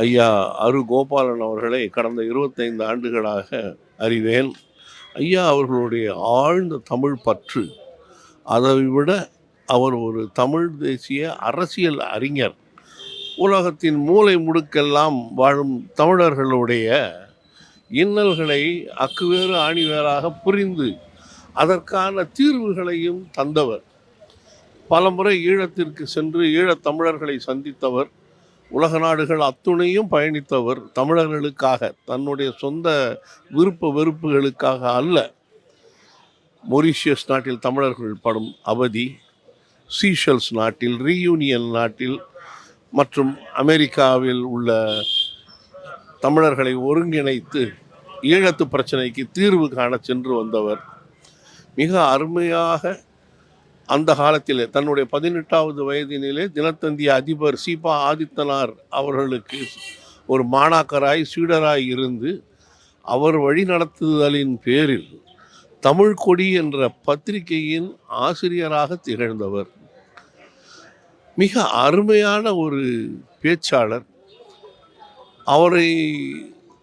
ஐயா அரு கோபாலன் அவர்களை கடந்த 25 ஆண்டுகளாக அறிவேன். ஐயா அவர்களுடைய ஆழ்ந்த தமிழ் பற்று, அதை விட அவர் ஒரு தமிழ் தேசிய அரசியல் அறிஞர். உலகத்தின் மூலை முடுக்கெல்லாம் வாழும் தமிழர்களுடைய இன்னல்களை அக்குவேறு ஆணிவேராக புரிந்து அதற்கான தீர்வுகளையும் தந்தவர். பலமுறை ஈழத்திற்கு சென்று ஈழத் தமிழர்களை சந்தித்தவர். உலக நாடுகள் அத்துணையும் பயணித்தவர். தமிழர்களுக்காக, தன்னுடைய சொந்த விருப்ப வெறுப்புகளுக்காக அல்ல. மொரீஷியஸ் நாட்டில் தமிழர்கள் படும் அவதி, சீஷல்ஸ் நாட்டில், ரீயூனியன் நாட்டில் மற்றும் அமெரிக்காவில் உள்ள தமிழர்களை ஒருங்கிணைத்து ஈழத்து பிரச்சனைக்கு தீர்வு காண சென்று வந்தவர். மிக அருமையாக அந்த காலத்திலே தன்னுடைய 18வது வயதினிலே தினத்தந்தி அதிபர் சீபா ஆதித்தனார் அவர்களுக்கு ஒரு மாணாக்கராய் சீடராய் இருந்து அவர் வழிநடத்துதலின் பேரில் தமிழ் கொடி என்ற பத்திரிகையின் ஆசிரியராக திகழ்ந்தவர். மிக அருமையான ஒரு பேச்சாளர். அவரை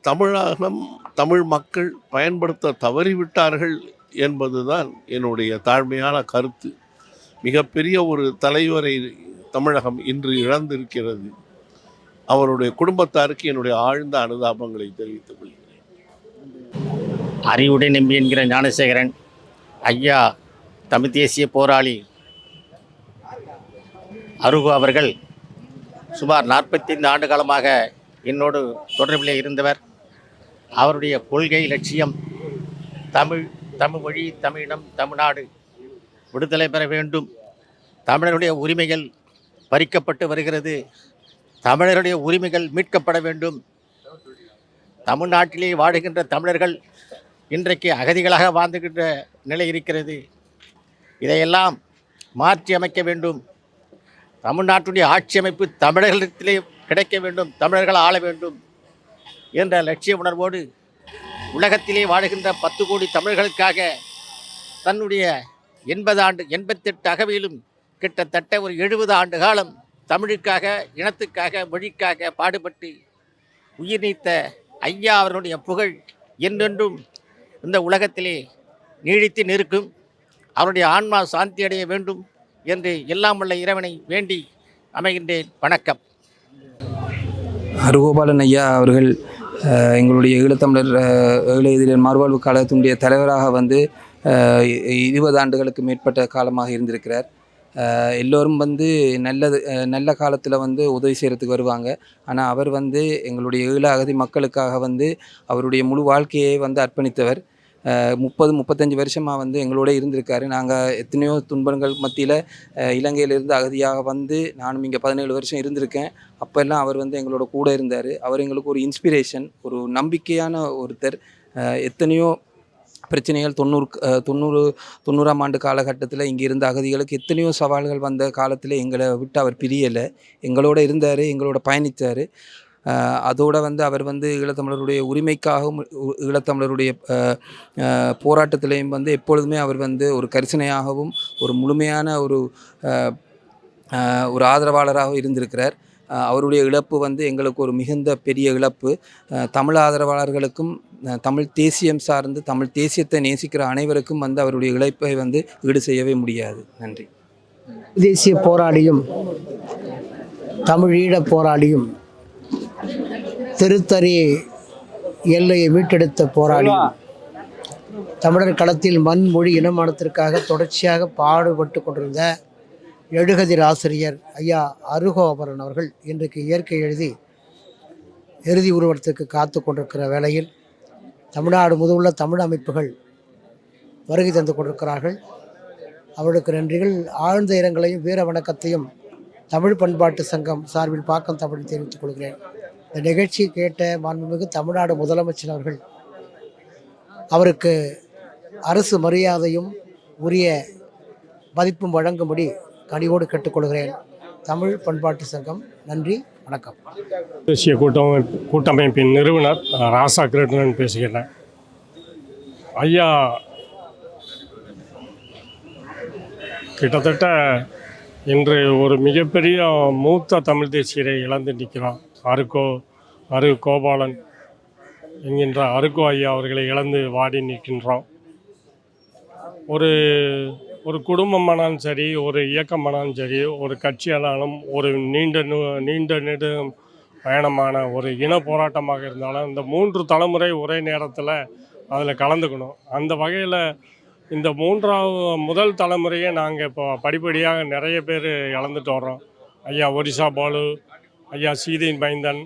தமிழகம், தமிழ் மக்கள் பயன்படுத்த தவறிவிட்டார்கள் என்பதுதான் என்னுடைய தாழ்மையான கருத்து. மிகப்பெரிய ஒரு தலைவரை தமிழகம் இன்று இழந்திருக்கிறது. அவருடைய குடும்பத்தாருக்கு என்னுடைய ஆழ்ந்த அனுதாபங்களை தெரிவித்துக் கொள்கிறேன். அறிவுடை நம்பி என்கிற ஞானசேகரன் ஐயா தமிழ் தேசிய போராளி அருகு அவர்கள் சுமார் 45 ஆண்டு காலமாக என்னோடு தொடர்பிலே இருந்தவர். அவருடைய கொள்கை லட்சியம் தமிழ் மொழி, தமிழினம், தமிழ்நாடு விடுதலை பெற வேண்டும். தமிழருடைய உரிமைகள் பறிக்கப்பட்டு வருகிறது. தமிழருடைய உரிமைகள் மீட்கப்பட வேண்டும். தமிழ்நாட்டிலே வாழுகின்ற தமிழர்கள் இன்றைக்கு அகதிகளாக வாழ்ந்துகின்ற நிலை இருக்கிறது. இதையெல்லாம் மாற்றி அமைக்க வேண்டும். தமிழ்நாட்டுடைய ஆட்சி அமைப்பு தமிழர்களிடத்திலே கிடைக்க வேண்டும். தமிழர்கள் ஆள வேண்டும் என்ற லட்சிய உணர்வோடு உலகத்திலே வாழுகின்ற 10 கோடி தமிழர்களுக்காக தன்னுடைய 88 அகவையிலும் கிட்டத்தட்ட ஒரு 70 ஆண்டு காலம் தமிழுக்காக, இனத்துக்காக, மொழிக்காக பாடுபட்டு உயிர் நீத்த ஐயா அவர்களுடைய புகழ் என்றென்றும் இந்த உலகத்திலே நீடித்து நிற்கும். அவருடைய ஆன்மா சாந்தி அடைய வேண்டும் என்று எல்லாம் உள்ள இறைவனை வேண்டி அமைகின்றேன். வணக்கம். அருகோபாலன் ஐயா அவர்கள் எங்களுடைய ஈழத்தமிழர் ஈழ மறுவாழ்வு கழகத்தினுடைய தலைவராக வந்து 20 ஆண்டுகளுக்கு மேற்பட்ட காலமாக இருந்திருக்கிறார். எல்லோரும் வந்து நல்ல காலத்தில் வந்து உதவி செய்கிறதுக்கு வருவாங்க. ஆனால் அவர் வந்து எங்களுடைய ஈழ அகதி மக்களுக்காக வந்து அவருடைய முழு வாழ்க்கையை வந்து அர்ப்பணித்தவர். 30-35 வருஷமாக வந்து எங்களோட இருந்திருக்காரு. நாங்கள் எத்தனையோ துன்பங்கள் மத்தியில் இலங்கையிலிருந்து அகதியாக வந்து நானும் இங்கே 17 வருஷம் இருந்திருக்கேன். அப்போல்லாம் அவர் வந்து எங்களோட கூட இருந்தார். அவர் எங்களுக்கு ஒரு இன்ஸ்பிரேஷன், ஒரு நம்பிக்கையான ஒருத்தர். எத்தனையோ பிரச்சனைகள் 90ஆம் ஆண்டு காலகட்டத்தில் இங்கே இருந்த அகதிகளுக்கு எத்தனையோ சவால்கள் வந்த காலத்தில் எங்களை விட்டு அவர் பிரியலை. எங்களோட இருந்தார், எங்களோட பயணித்தார். அதோடு வந்து அவர் வந்து ஈழத்தமிழருடைய உரிமைக்காகவும் ஈழத்தமிழருடைய போராட்டத்திலையும் வந்து எப்பொழுதுமே அவர் வந்து ஒரு கரிசனையாகவும் ஒரு முழுமையான ஒரு ஆதரவாளராகவும் இருந்திருக்கிறார். அவருடைய இழப்பு வந்து எங்களுக்கு ஒரு மிகுந்த பெரிய இழப்பு. தமிழ் ஆதரவாளர்களுக்கும் தமிழ் தேசியம் சார்ந்து தமிழ் தேசியத்தை நேசிக்கிற அனைவருக்கும் வந்து அவருடைய இழப்பை வந்து ஈடு செய்யவே முடியாது. நன்றி. தேசிய போராளியும் தமிழீழ போராளியும் திருத்தறி எல்லையை மீட்டெடுத்த போராளியும் தமிழர் களத்தில் மண், மொழி, இனமானத்திற்காக தொடர்ச்சியாக பாடுபட்டு கொண்டிருந்த எழுகதிர் ஆசிரியர் ஐயா அருகோபாலன் அவர்கள் இன்றைக்கு இயற்கை எழுதி இறுதி உருவத்துக்கு காத்து கொண்டிருக்கிற வேளையில் தமிழ்நாடு முழுவதுள்ள தமிழ் அமைப்புகள் வருகை தந்து கொண்டிருக்கிறார்கள். அவர்களுக்கு நன்றிகள், ஆழ்ந்த இரங்கலையும் வீர வணக்கத்தையும் தமிழ் பண்பாட்டு சங்கம் சார்பில் பாக்கம் தமிழ் தெரிவித்துக் கொள்கிறேன். இந்த நிகழ்ச்சி கேட்ட மாண்புமிகு தமிழ்நாடு முதலமைச்சர் அவர்கள் அவருக்கு அரசு மரியாதையும் உரிய மதிப்பும் வழங்கும்படி கனிவோடு கேட்டுக்கொள்கிறேன். தமிழ் பண்பாட்டு சங்கம். நன்றி, வணக்கம். தேசிய கூட்டமைப்பின் நிறுவனர் ராசா கிருஷ்ணன் பேசுகிறேன். ஐயா கிட்டத்தட்ட இன்று ஒரு மிகப்பெரிய மூத்த தமிழ் தேசியரை இழந்து நிற்கிறோம். அருகோ அரு கோபாலன் என்கின்ற அருக்கோ ஐயா அவர்களை இழந்து வாடி நிற்கின்றோம். ஒரு ஒரு குடும்பமானாலும் சரி, ஒரு இயக்கமானாலும் சரி, ஒரு கட்சியானாலும், ஒரு நீண்ட நெடும் பயணமான ஒரு இன போராட்டமாக இருந்தாலும் இந்த 3 தலைமுறை ஒரே நேரத்தில் அதில் கலந்துக்கணும். அந்த வகையில் இந்த முதல் தலைமுறையை நாங்கள் இப்போ படிப்படியாக நிறைய பேர் இழந்துட்டு வர்றோம். ஐயா ஒரிசா பாலு, ஐயா சீதையின் மைந்தன்,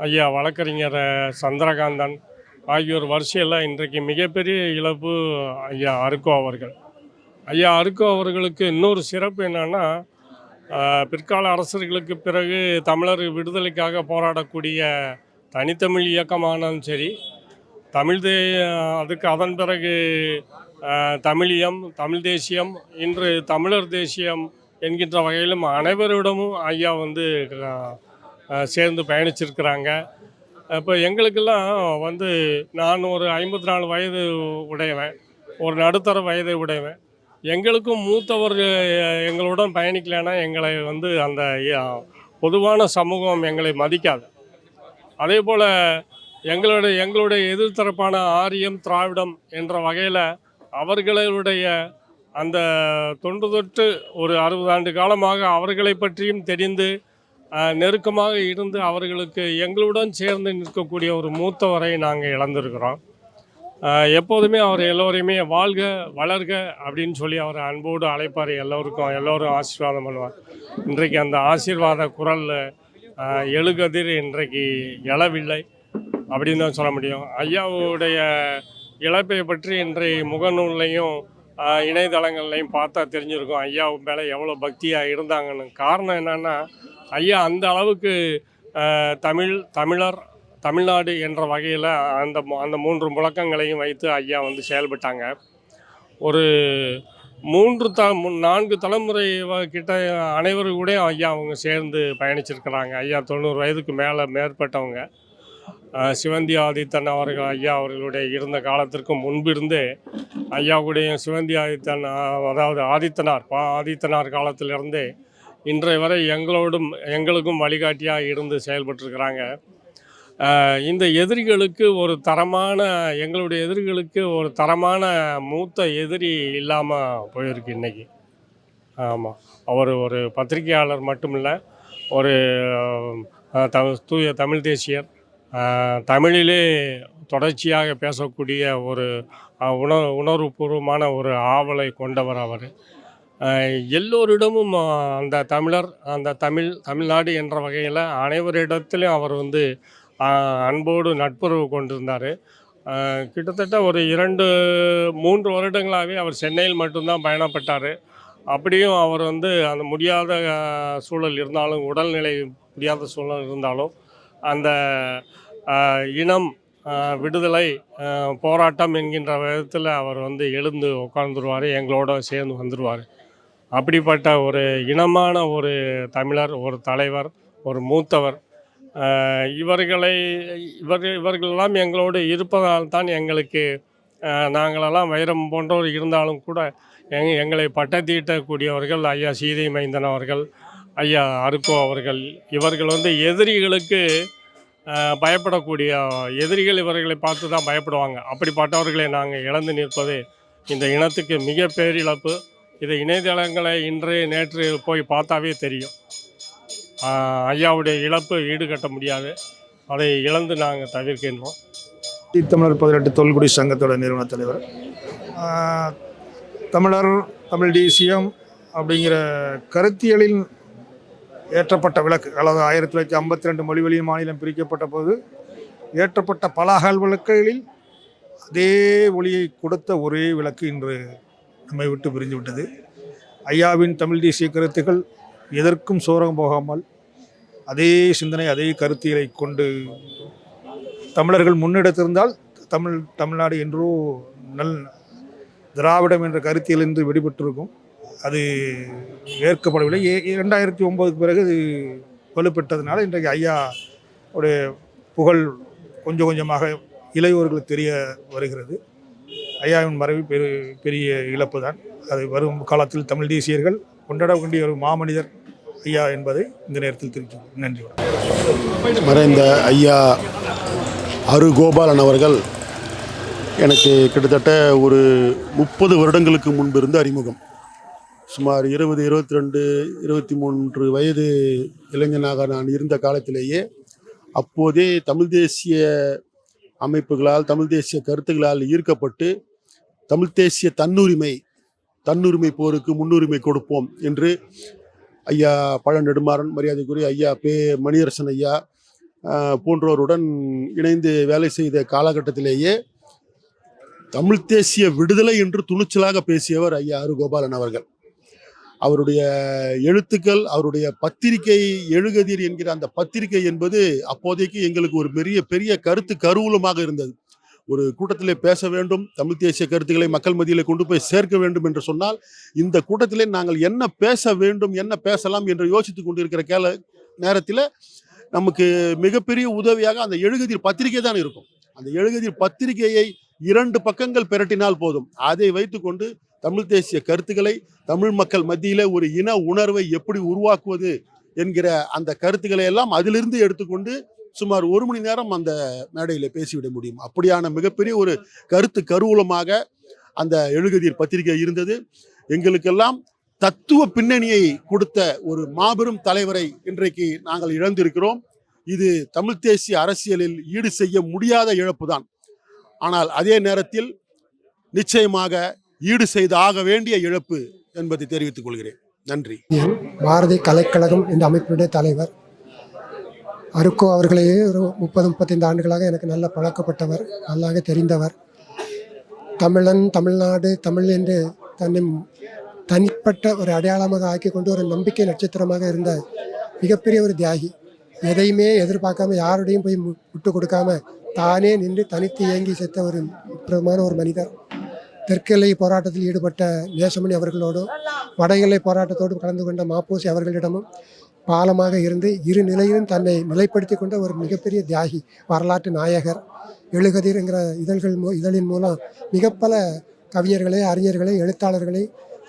ஐயா வழக்கறிஞர் சந்திரகாந்தன் ஆகியோர் வரிசையில் இன்றைக்கு மிகப்பெரிய இழப்பு ஐயா அருக்கோ அவர்கள். ஐயா அருக்கோ அவர்களுக்கு இன்னொரு சிறப்பு என்னென்னா, பிற்கால அரசர்களுக்கு பிறகு தமிழர் விடுதலைக்காக போராடக்கூடிய தனித்தமிழ் இயக்கமானாலும் சரி, அதுக்கு அதன் பிறகு தமிழியம், தமிழ் தேசியம், இன்று தமிழர் தேசியம் என்கின்ற வகையிலும் அனைவரிடமும் ஐயா வந்து சேர்ந்து பயணிச்சிருக்கிறாங்க. இப்போ எங்களுக்கெல்லாம் நான் ஒரு 54 வயது உடையவன், ஒரு நடுத்தர வயதை உடையவன். எங்களுக்கும் மூத்தவர் எங்களுடன் பயணிக்கலைன்னா எங்களை அந்த பொதுவான சமூகம் எங்களை மதிக்காது. அதே போல் எங்களுடைய எதிர்த்தரப்பான ஆரியம் திராவிடம் என்ற வகையில் அவர்களுடைய அந்த தொன்று தொட்டு ஒரு 60 ஆண்டு காலமாக அவர்களை பற்றியும் தெரிந்து நெருக்கமாக இருந்து அவர்களுக்கு எங்களுடன் சேர்ந்து நிற்கக்கூடிய ஒரு மூத்தவரை நாங்கள் இழந்திருக்கிறோம். எப்போதுமே அவர் எல்லோரையுமே வாழ்க வளர்க அப்படின்னு சொல்லி அவர் அன்போடு அழைப்பார். எல்லோரும் ஆசீர்வாதம் பண்ணுவார். இன்றைக்கு அந்த ஆசீர்வாத குரல் எழுகதிர் இன்றைக்கு எழவில்லை அப்படின்னு தான் சொல்ல முடியும். ஐயாவுடைய இழப்பை பற்றி இன்றைய முகநூல்லையும் இணையதளங்கள்லையும் பார்த்தா தெரிஞ்சிருக்கும் ஐயா மேலே எவ்வளோ பக்தியாக இருந்தாங்கன்னு. காரணம் என்னென்னா, ஐயா அந்த அளவுக்கு தமிழர் தமிழ்நாடு என்ற வகையில் அந்த 3 முழக்கங்களையும் வைத்து ஐயா செயல்பட்டாங்க. ஒரு 4 தலைமுறை கிட்ட அனைவரும் கூட ஐயா அவங்க சேர்ந்து பயணிச்சிருக்கிறாங்க. ஐயா 90 வயதுக்கு மேற்பட்டவங்க. சிவந்தி ஆதித்தன் அவர்கள் ஐயா அவர்களுடைய இருந்த காலத்திற்கு முன்பிருந்தே ஐயாவுடைய சிவந்தி ஆதித்தன், அதாவது ஆதித்தனார் காலத்திலிருந்தே இன்றைய வரை எங்களுக்கும் வழிகாட்டியாக இருந்து செயல்பட்டுருக்கிறாங்க. இந்த எதிரிகளுக்கு எங்களுடைய எதிரிகளுக்கு ஒரு தரமான மூத்த எதிரி இல்லாமல் போயிருக்கு இன்றைக்கி. ஆமாம், அவர் ஒரு பத்திரிகையாளர் மட்டுமில்லை, ஒரு தூய தமிழ் தேசியர், தமிழிலே தொடர்ச்சியாக பேசக்கூடிய ஒரு உணர்வுபூர்வமான ஒரு ஆவலை கொண்டவர் அவர். எல்லோரிடமும் அந்த தமிழ்நாடு என்ற வகையில் அனைவரிடத்திலும் அவர் அன்போடு நட்புறவு கொண்டிருந்தார். கிட்டத்தட்ட ஒரு 2-3 வருடங்களாகவே அவர் சென்னையில் மட்டும்தான் பயணப்பட்டார். அப்படியும் அவர் அந்த முடியாத சூழல் இருந்தாலும், உடல்நிலை முடியாத சூழல் இருந்தாலும், அந்த இனம் விடுதலை போராட்டம் என்கின்ற விதத்தில் அவர் எழுந்து உட்கார்ந்துருவார், எங்களோட சேர்ந்து வந்துடுவார். அப்படிப்பட்ட ஒரு இனமான ஒரு தமிழர், ஒரு தலைவர், ஒரு மூத்தவர். இவர்களெல்லாம் எங்களோடு இருப்பதால் தான் எங்களுக்கு நாங்களெல்லாம் வைரம் போன்றோர் இருந்தாலும் கூட எங்களை பட்டத்தீட்டக்கூடியவர்கள் ஐயா சீதை மைந்தன் அவர்கள், ஐயா அருக்கோ அவர்கள். இவர்கள் எதிரிகளுக்கு பயப்படக்கூடிய எதிரிகள் இவர்களை பார்த்து தான் பயப்படுவாங்க. அப்படிப்பட்டவர்களை நாங்கள் இழந்து நிற்பது இந்த இனத்துக்கு மிக பேரிழப்பு. இதை இணையதளங்களை நேற்று போய் பார்த்தாவே தெரியும். ஐயாவுடைய இழப்பு ஈடுகட்ட முடியாது. அதை இழந்து நாங்கள் தவிர்க்கின்றோம். தமிழர் 18 தொல்குடி சங்கத்தோட நிறுவன தலைவர். தமிழ் தேசியம் அப்படிங்கிற கருத்தியலில் ஏற்றப்பட்ட விளக்கு, அதாவது 1952 மொழிவழி மாநிலம் பிரிக்கப்பட்ட போது ஏற்றப்பட்ட பல விளக்குகளில் அதே ஒளியை கொடுத்த ஒரே விளக்கு இன்று நம்மை விட்டு பிரிந்து விட்டது. ஐயாவின் தமிழ் தேசிய கருத்துக்கள் எதற்கும் சோரம் போகாமல் அதே சிந்தனை, அதே கருத்தியலை கொண்டு தமிழர்கள் முன்னெடுத்திருந்தால் தமிழ்நாடு என்றோ திராவிடம் என்ற கருத்தியலிருந்து விடுபட்டிருக்கும். அது ஏற்கப்படவில்லை. 2009 பிறகு அது வலுப்பெற்றதுனால இன்றைக்கு ஐயா உடைய புகழ் கொஞ்சம் கொஞ்சமாக இளையோர்களுக்கு தெரிய வருகிறது. ஐயாவின் மறைவு பெரிய இழப்பு தான். அது வரும் காலத்தில் தமிழ் தேசியர்கள் கொண்டாட வேண்டிய ஒரு மாமனிதர் ஐயா என்பதை இந்த நேரத்தில் தெரிவிக்கிறேன். நன்றி. மறைந்த ஐயா அரு கோபாலன் அவர்கள் எனக்கு கிட்டத்தட்ட ஒரு 30 வருடங்களுக்கு முன்பிருந்து அறிமுகம். சுமார் 20, 22, 23 வயது இளைஞனாக நான் இருந்த காலத்திலேயே அப்போதே தமிழ் தேசிய அமைப்புகளால், தமிழ் தேசிய கருத்துக்களால் ஈர்க்கப்பட்டு தமிழ் தேசிய தன்னுரிமை போருக்கு முன்னுரிமை கொடுப்போம் என்று ஐயா பழ நெடுமாறன், மரியாதைக்குரிய ஐயா மணியரசன் ஐயா போன்றோருடன் இணைந்து வேலை செய்த காலகட்டத்திலேயே தமிழ் தேசிய விடுதலை என்று துணிச்சலாக பேசியவர் ஐயா அரு கோபாலன் அவர்கள். அவருடைய எழுத்துக்கள், அவருடைய பத்திரிகை எழுகதிர் என்கிற அந்த பத்திரிகை என்பது அப்போதைக்கு எங்களுக்கு ஒரு பெரிய கருத்து கருவூலமாக இருந்தது. ஒரு கூட்டத்திலே பேச வேண்டும், தமிழ் தேசிய கருத்துக்களை மக்கள் மத்தியிலே கொண்டு போய் சேர்க்க வேண்டும் என்று சொன்னால் இந்த கூட்டத்திலே நாங்கள் என்ன பேச வேண்டும், என்ன பேசலாம் என்று யோசித்துக் கொண்டிருக்கிற நேரத்தில் நமக்கு மிகப்பெரிய உதவியாக அந்த எழுகதிர் பத்திரிகை தான் இருக்கும். அந்த எழுகதிர் பத்திரிகையை 2 பக்கங்கள் பிரட்டினால் போதும். அதை வைத்துக்கொண்டு தமிழ் தேசிய கருத்துக்களை தமிழ் மக்கள் மத்தியிலே ஒரு இன உணர்வை எப்படி உருவாக்குவது என்கிற அந்த கருத்துக்களை எல்லாம் அதிலிருந்து எடுத்துக்கொண்டு சுமார் 1 மணி நேரம் அந்த மேடையில் பேசிவிட முடியும். அப்படியான மிகப்பெரிய ஒரு கருத்து கருவூலமாக அந்த எழுகதிர் பத்திரிகை இருந்தது. எங்களுக்கெல்லாம் தத்துவ பின்னணியை கொடுத்த ஒரு மாபெரும் தலைவரை இன்றைக்கு நாங்கள் இழந்திருக்கிறோம். இது தமிழ் தேசிய அரசியலில் ஈடு செய்ய முடியாத இழப்பு தான். ஆனால் அதே நேரத்தில் நிச்சயமாக ஈடு செய்து ஆக வேண்டிய இழப்பு என்பதை தெரிவித்துக் கொள்கிறேன். நன்றி. பாரதி கலைக்கழகம் என்ற அமைப்பினுடைய தலைவர் அருக்கோ அவர்களையே ஒரு 30-35 ஆண்டுகளாக எனக்கு நல்ல பழக்கப்பட்டவர், நல்லாக தெரிந்தவர். தமிழன், தமிழ்நாடு, தமிழ் என்று தனிப்பட்ட ஒரு அடையாளமாக ஆக்கி கொண்டு ஒரு நம்பிக்கை நட்சத்திரமாக இருந்த மிகப்பெரிய ஒரு தியாகி. எதையுமே எதிர்பார்க்காம, யாருடையும் போய் விட்டு கொடுக்காம தானே நின்று தனித்து இயங்கி செத்த ஒரு முக்கியமான ஒரு மனிதர். தெற்கு எல்லை போராட்டத்தில் ஈடுபட்ட நேசமணி அவர்களோடும், வட எல்லை போராட்டத்தோடு கலந்து கொண்ட மாப்போசி அவர்களிடமும் பாலமாக இருந்து இரு நிலையிலும் தன்னை நிலைப்படுத்தி கொண்ட ஒரு மிகப்பெரிய தியாகி, வரலாற்று நாயகர். எழுகதிர் என்கிற இதழின் மூலம் மிக பல கவிஞர்களை, அறிஞர்களை, எழுத்தாளர்களை,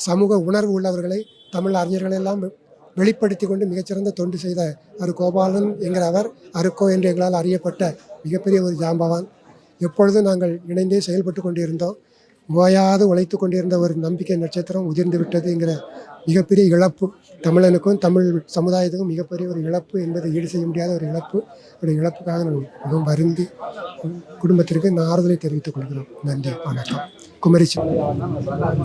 சமூக உணர்வு உள்ளவர்களை, தமிழ் அறிஞர்களை எல்லாம் வெளிப்படுத்தி கொண்டு மிகச்சிறந்த தொண்டு செய்த அரு கோபாலன் என்கிற அவர் அருக்கோ என்று எங்களால் அறியப்பட்ட மிகப்பெரிய ஒரு ஜாம்பவான். எப்பொழுதும் நாங்கள் இணைந்தே செயல்பட்டு கொண்டிருந்தோம். ஓயாது உழைத்து கொண்டிருந்த ஒரு நம்பிக்கை நட்சத்திரம் உதிர்ந்து விட்டதுங்கிற மிகப்பெரிய இழப்பு, தமிழனுக்கும் தமிழ் சமுதாயத்துக்கும் மிகப்பெரிய ஒரு இழப்பு என்பதை ஈடு செய்ய முடியாத ஒரு இழப்பு. ஒரு இழப்புக்காக நான் மிகவும் வருந்தி குடும்பத்திற்கு நான் ஆறுதலை தெரிவித்துக் கொள்கிறோம். நன்றி, வணக்கம். குமரிச்சி.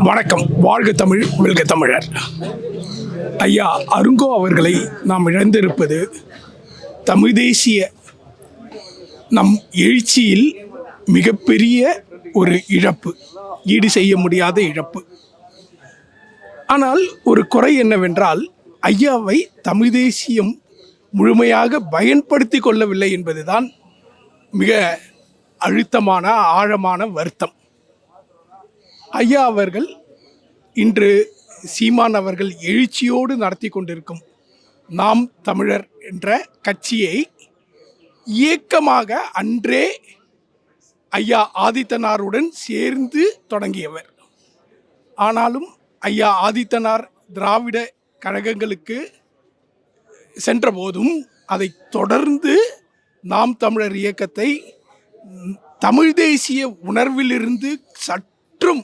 வணக்கம். வாழ்க தமிழ், வெல்க தமிழர். ஐயா அருங்கோ அவர்களை நாம் இழந்திருப்பது தமிழ் தேசிய நம் எழுச்சியில் மிகப்பெரிய ஒரு இழப்பு, ஈடு செய்ய முடியாத இழப்பு. ஆனால் ஒரு குறை என்னவென்றால், ஐயாவை தமிழ் தேசியம் முழுமையாக பயன்படுத்தி கொள்ளவில்லை என்பதுதான் மிக அழுத்தமான ஆழமான வருத்தம். ஐயா அவர்கள் இன்று சீமான் அவர்கள் எழுச்சியோடு நடத்தி கொண்டிருக்கும் நாம் தமிழர் என்ற கட்சியை இயக்கமாக அன்றே ஐயா ஆதித்தனாருடன் சேர்ந்து தொடங்கியவர். ஆனாலும் ஐயா ஆதித்தனார் திராவிட கழகங்களுக்கு சென்ற போதும் அதை தொடர்ந்து நாம் தமிழர் இயக்கத்தை தமிழ் தேசிய உணர்விலிருந்து சற்றும்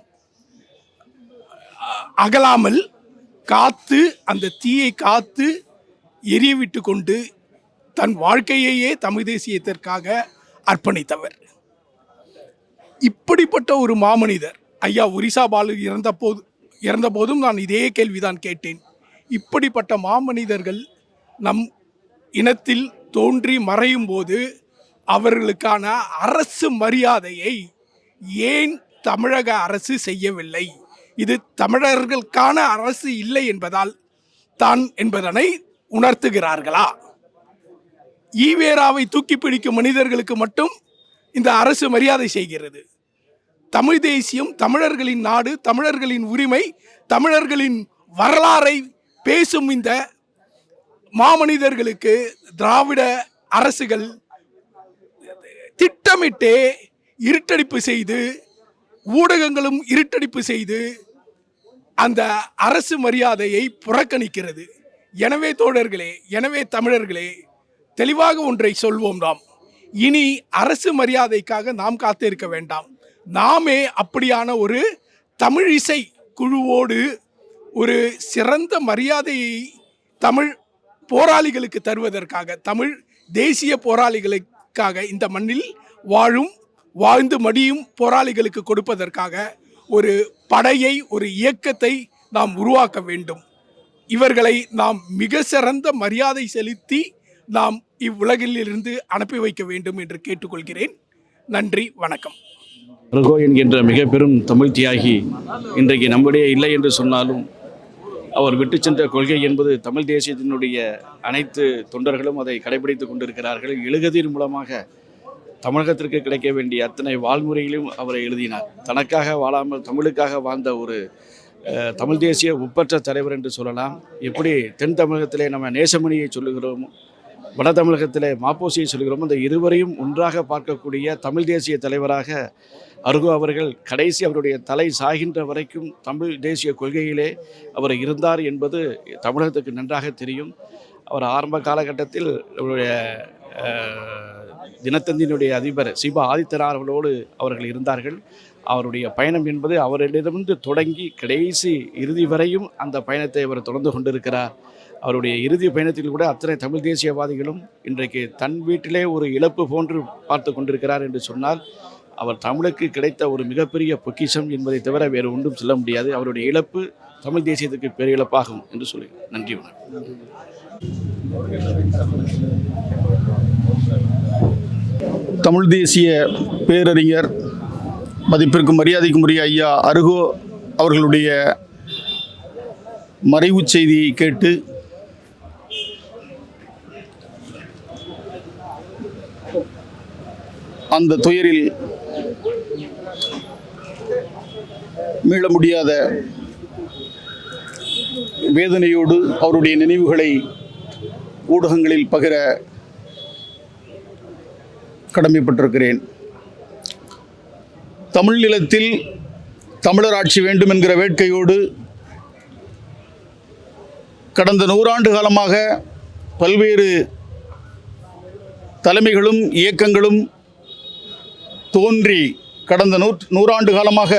அகலாமல் காத்து, அந்த தீயை காத்து எரியவிட்டு கொண்டு தன் வாழ்க்கையையே தமிழ் தேசியத்திற்காக அர்ப்பணித்தவர். இப்படிப்பட்ட ஒரு மாமனிதர் ஐயா ஒரிசா பாலு இறந்தபோதும் நான் இதே கேள்விதான் கேட்டேன். இப்படிப்பட்ட மாமனிதர்கள் நம் இனத்தில் தோன்றி மறையும் போது அவர்களுக்கான அரசு மரியாதையை ஏன் தமிழக அரசு செய்யவில்லை? இது தமிழர்களுக்கான அரசு இல்லை என்பதால் தான் என்பதனை உணர்த்துகிறார்களா? ஈவேராவை தூக்கி பிடிக்கும் மனிதர்களுக்கு மட்டும் இந்த அரசு மரியாதை செய்கிறது. தமிழ் தேசியம், தமிழர்களின் நாடு, தமிழர்களின் உரிமை, தமிழர்களின் வரலாறை பேசும் இந்த மாமனிதர்களுக்கு திராவிட அரசுகள் திட்டமிட்டே இருட்டடிப்பு செய்து, ஊடகங்களும் இருட்டடிப்பு செய்து அந்த அரசு மரியாதையை புறக்கணிக்கிறது. எனவே தோழர்களே, எனவே தமிழர்களே, தெளிவாக ஒன்றை சொல்வோம். நாம் இனி அரசு மரியாதைக்காக நாம் காத்திருக்க வேண்டாம். நாமே அப்படியான ஒரு தமிழ் இசை குழுவோடு ஒரு சிறந்த மரியாதையை தமிழ் போராளிகளுக்கு தருவதற்காக, தமிழ் தேசிய போராளிகளுக்காக, இந்த மண்ணில் வாழ்ந்து மடியும் போராளிகளுக்கு கொடுப்பதற்காக ஒரு படையை, ஒரு இயக்கத்தை நாம் உருவாக்க வேண்டும். இவர்களை நாம் மிக சிறந்த மரியாதை செலுத்தி நாம் இவ்வுலகில் இருந்து அனுப்பி வைக்க வேண்டும் என்று கேட்டுக்கொள்கிறேன். நன்றி, வணக்கம். அருகோ என்கின்ற மிக பெரும் தமிழ் தியாகி இன்றைக்கு நம்முடைய இல்லை என்று சொன்னாலும் அவர் விட்டு சென்ற கொள்கை என்பது தமிழ் தேசியத்தினுடைய அனைத்து தொண்டர்களும் அதை கடைபிடித்து கொண்டிருக்கிறார்கள். எழுகதின் மூலமாக தமிழகத்திற்கு கிடைக்க வேண்டிய அத்தனை வாழ்முறையிலும் அவரை எழுதினார். தனக்காக வாழாமல் தமிழுக்காக வாழ்ந்த ஒரு தமிழ் தேசிய ஒப்பற்ற தலைவர் என்று சொல்லலாம். எப்படி தென் தமிழகத்திலே நம்ம நேசமணியை சொல்லுகிறோமோ, வட தமிழகத்திலே மாப்போசியை சொல்கிறோமோ, அந்த இருவரையும் ஒன்றாக பார்க்கக்கூடிய தமிழ் தேசிய தலைவராக அருகோ அவர்கள் கடைசி அவருடைய தலை சாகின்ற வரைக்கும் தமிழ் தேசிய கொள்கையிலே அவர் இருந்தார் என்பது தமிழகத்துக்கு நன்றாக தெரியும். அவர் ஆரம்ப காலகட்டத்தில் அவருடைய தினத்தந்தியினுடைய அதிபர் சீபா ஆதித்தனார் அவர்களோடு அவர்கள் இருந்தார்கள். அவருடைய பயணம் என்பது அவரிடமிருந்து தொடங்கி கடைசி இறுதி வரையும் அந்த பயணத்தை அவர் தொடர்ந்து கொண்டிருக்கிறார். அவருடைய இறுதி பயணத்தில் கூட அத்தனை தமிழ் தேசியவாதிகளும் இன்றைக்கு தன் வீட்டிலே ஒரு இழப்பு போன்று பார்த்து கொண்டிருக்கிறார் என்று சொன்னால் அவர் தமிழுக்கு கிடைத்த ஒரு மிகப்பெரிய பொக்கிஷம் என்பதை தவிர வேறு ஒன்றும் சொல்ல முடியாது. அவருடைய இழப்பு தமிழ் தேசியத்துக்கு பேரிழப்பாகும் என்று சொல்லுகிறேன். நன்றி, வணக்கம். தமிழ் தேசிய பேரறிஞர் மதிப்பிற்கும் மரியாதைக்கும் உரிய ஐயா அருகோ அவர்களுடைய மறைவு செய்தியை கேட்டு அந்த துயரில் மீள முடியாத வேதனையோடு அவருடைய நினைவுகளை ஊடகங்களில் பகிர கடமைப்பட்டிருக்கிறேன். தமிழ் நிலத்தில் தமிழர் ஆட்சி வேண்டும் என்கிற வேட்கையோடு கடந்த 100 ஆண்டு காலமாக பல்வேறு தலைமைகளும் இயக்கங்களும் தோன்றி கடந்த 100 ஆண்டு காலமாக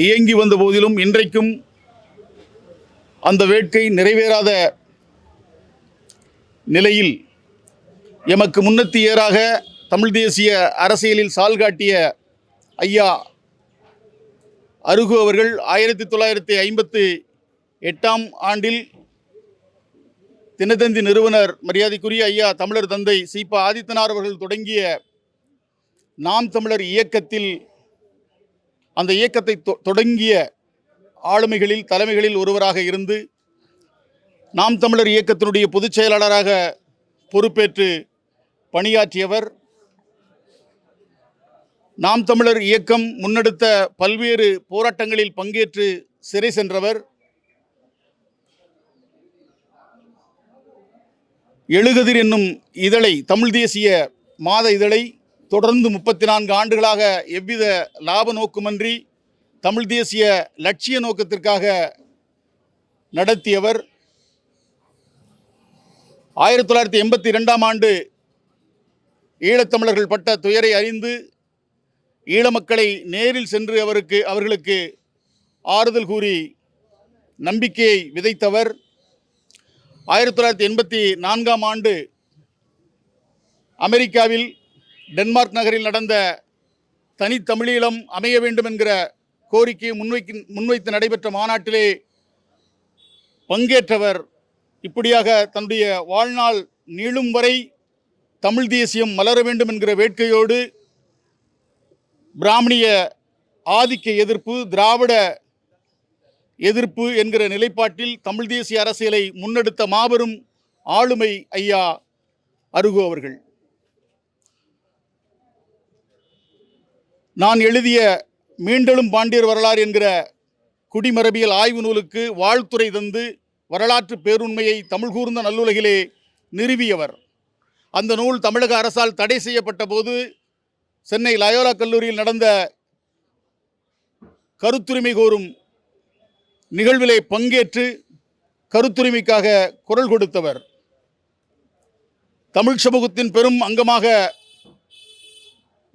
இயங்கி வந்த போதிலும் இன்றைக்கும் அந்த வேட்கை நிறைவேறாத நிலையில் எமக்கு முன்னத்தியராக தமிழ் தேசிய அரசியலில் சால் காட்டிய ஐயா அருகு அவர்கள் 1958ஆம் ஆண்டில் தினத்தந்தி நிறுவனர் மரியாதைக்குரிய ஐயா தமிழர் தந்தை சீபா ஆதித்தனார் அவர்கள் தொடங்கிய நாம் தமிழர் இயக்கத்தில் அந்த இயக்கத்தை தொடங்கிய ஆளுமைகளில் தலைமைகளில் ஒருவராக இருந்து நாம் தமிழர் இயக்கத்தினுடைய பொதுச் செயலாளராக பொறுப்பேற்று பணியாற்றியவர். நாம் தமிழர் இயக்கம் முன்னெடுத்த பல்வேறு போராட்டங்களில் பங்கேற்று சிறை சென்றவர். எழுகதிர் என்னும் இதழை, தமிழ் தேசிய மாத இதழை தொடர்ந்து 34 ஆண்டுகளாக எவ்வித லாப நோக்குமன்றி தமிழ் தேசிய லட்சிய நோக்கத்திற்காக நடத்தியவர். 1982ஆம் ஆண்டு ஈழத்தமிழர்கள் பட்ட துயரை அறிந்து ஈழ மக்களை நேரில் சென்று அவர்களுக்கு ஆறுதல் கூறி நம்பிக்கையை விதைத்தவர். 1984ஆம் ஆண்டு அமெரிக்காவில் டென்மார்க் நகரில் நடந்த தனித்தமிழீழம் அமைய வேண்டும் என்கிற கோரிக்கையை முன்வைத்து நடைபெற்ற மாநாட்டிலே பங்கேற்றவர். இப்படியாக தன்னுடைய வாழ்நாள் நீளும் வரை தமிழ் தேசியம் மலர வேண்டும் என்கிற வேட்கையோடு பிராமணிய ஆதிக்க எதிர்ப்பு, திராவிட எதிர்ப்பு என்கிற நிலைப்பாட்டில் தமிழ் தேசிய அரசியலை முன்னெடுத்த மாபெரும் ஆளுமை ஐயா அருகு அவர்கள். நான் எழுதிய மீண்டெழும் பாண்டியர் வரலாறு என்கிற குடிமரபியல் ஆய்வு நூலுக்கு வாழ்த்துரை தந்து வரலாற்று பேருண்மையை தமிழ் கூர்ந்த நல்லுலகிலே நிறுவியவர். அந்த நூல் தமிழக அரசால் தடை செய்யப்பட்ட போது சென்னை லயோலா கல்லூரியில் நடந்த கருத்துரிமை கோரும் நிகழ்விலே பங்கேற்று கருத்துரிமைக்காக குரல் கொடுத்தவர். தமிழ் சமூகத்தின் பெரும் அங்கமாக